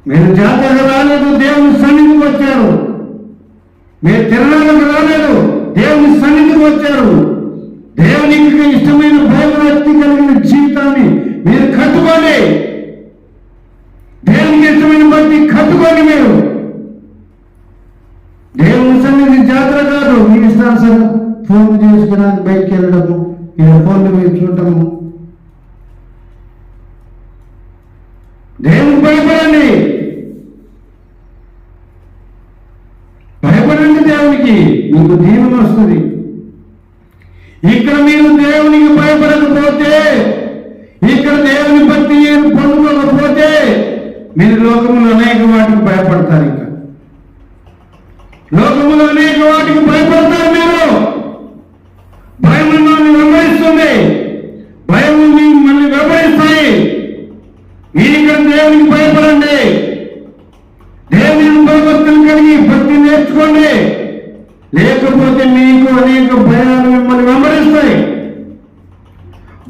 మీరు జాతరకు రాలేదు, దేవుని సన్నిధికి వచ్చారు. మీరు తిరణాలకు రాలేదు, దేవుని సన్నిధికి వచ్చారు. దేవునికి ఇష్టమైన భయభక్తి కలిగిన జీవితాన్ని మీరు కట్టుకోండి. దేవునికి ఇష్టమైన భక్తి కట్టుకోండి. మీరు దేవుని సన్నిధి జాతర కాదు. మీ ఇష్టానుసారం ఫోన్ చేసుకున్నాను బయటికి వెళ్ళడము, ఇలా ఫోన్లు మీరు చూడటము. దేవునికి భయపడండి, భయపడండి దేవునికి, మీకు దీవెన వస్తుంది. ఇక్కడ మీరు దేవునికి భయపడకపోతే, ఇక్కడ దేవుని భక్తి పొందుకోకపోతే మీరు లోకములో అనేక వాటికి భయపడతారు. ఇంకా లోకములో అనేక వాటికి భయపడతారు. మీరు భయం మిమ్మల్ని వెంబడిస్తుంది, భయం మిమ్మల్ని వెంబడిస్తాయి. ఇక్కడ దేవునికి భయపడండి, దేవుని భయభక్తులు కలిగి భక్తి నేర్చుకోండి. లేకపోతే మీకు అనేక భయాలు మిమ్మల్ని వెంబడిస్తాయి.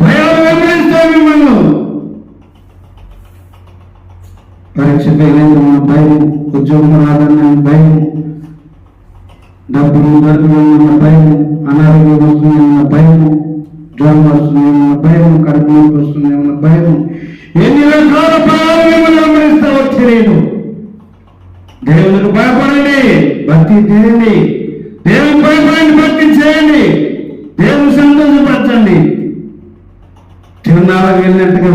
భయాలు వెంబడిస్తాయి మిమ్మల్ని. పరీక్ష ఫెయిలైన భయం, ఉద్యోగం రాదన్న భయం, డబ్బులు దొరకదన్న భయం, అనారోగ్యం వస్తుందన్న భయం, జ్వరం వస్తుందన్న భయం, కడుపు నొప్పి వస్తుందన్న భయం, ఎన్ని రకాల భయాలు మిమ్మల్ని వెంబడిస్తావో తెలియదు. దేవునికి భయపడండి, భక్తి చేయండి. దేవునికి భయపడండి, భక్తి చేయండి. దేవుని సంతోషపరచండి. తిరునాళ్ళకి వెళ్ళినట్టుగా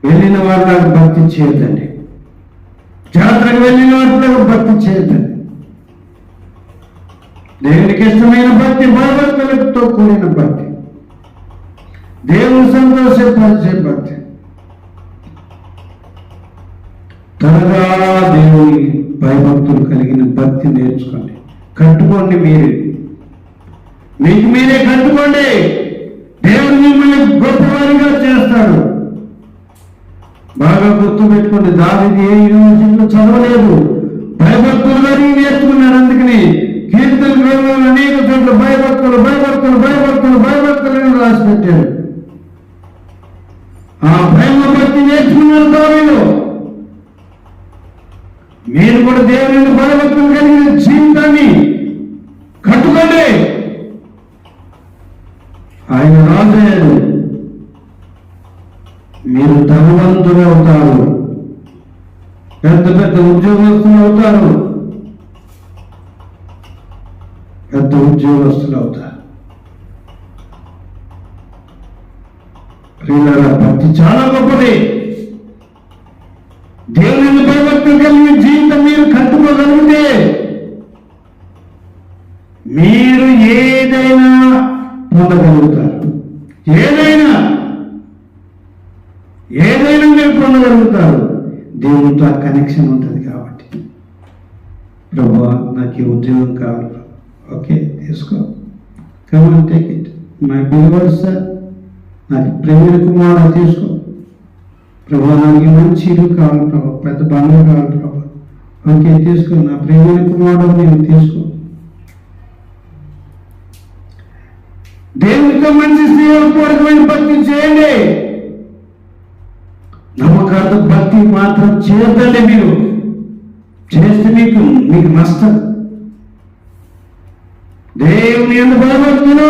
వెళ్ళిన వాళ్ళకి భక్తి చేయొద్దండి. జాతరకు వెళ్ళిన వాళ్ళకి భక్తి చేయొద్దండి. దేవునికి ఇష్టమైన భక్తి, భయభక్తులతో కూడిన భక్తి, దేవుని సంతోషపరిచే భక్తి. త్వరగా దేవుని భయభక్తులు కలిగిన భక్తి నేర్చుకోండి, కట్టుకోండి. మీకు మీరే కట్టుకోండి. దేవుడు మిమ్మల్ని గొప్పవారిగా చేస్తాడు. బాగా గుర్తు పెట్టుకోండి, దావీదు ఏ యూనివర్సిటీలో చదవలేదు, భయభక్తులు కలిగి నేర్చుకున్నాడు. అందుకని కీర్తన గ్రంథంలో అనేక చోట్ల భయభక్తులు భయభక్తులు భయభక్తులు భయభక్తులను రాసి పెట్టాడు. ఆ భయభక్తి నేర్చుకున్నారు దావీదు. మీరు కూడా దేవుని భయభక్తులు కలిగిన జీవితాన్ని కట్టుకోండి. ఆయన రాజయ్యాడు, మీరు ధనవంతులు అవుతారు, పెద్ద పెద్ద ఉద్యోగస్తులు అవుతారు, పెద్ద ఉద్యోగస్తులు అవుతారు. ప్రియులారా, భక్తి చాలా గొప్పది. దేవుని భయభక్తులు కలిగిన జీవితం మీరు కట్టుకోగలిగితే మీరు ఏదైనా పొందగలుగుతారు. ఏదైనా మీరు పొందగలుగుతారు. దేవునితో ఆ కనెక్షన్ ఉంటుంది కాబట్టి. ప్రభువా, నాకు ఈ ఉద్యోగం కావాలి. ఓకే, తీసుకో. Come on, take it. My believers sir, నాకు ప్రేమిల కుమారుడు తీసుకో. ప్రభా, నాకు మంచి ఇల్లు కావాలి ప్రభా, పెద్ద బంగ్లా కావాలి ప్రభా. ఓకే, తీసుకో. నా ప్రేమిల కుమారుడు నేను తీసుకో. దేవునితో మంచి స్నేహపూర్వకమైన భక్తి చేయండి. నమ్మకార్థ భక్తి మాత్రం చేయొద్దండి. మీరు చేస్తే మీకు నష్టం. దేవుని యందు భయభక్తులు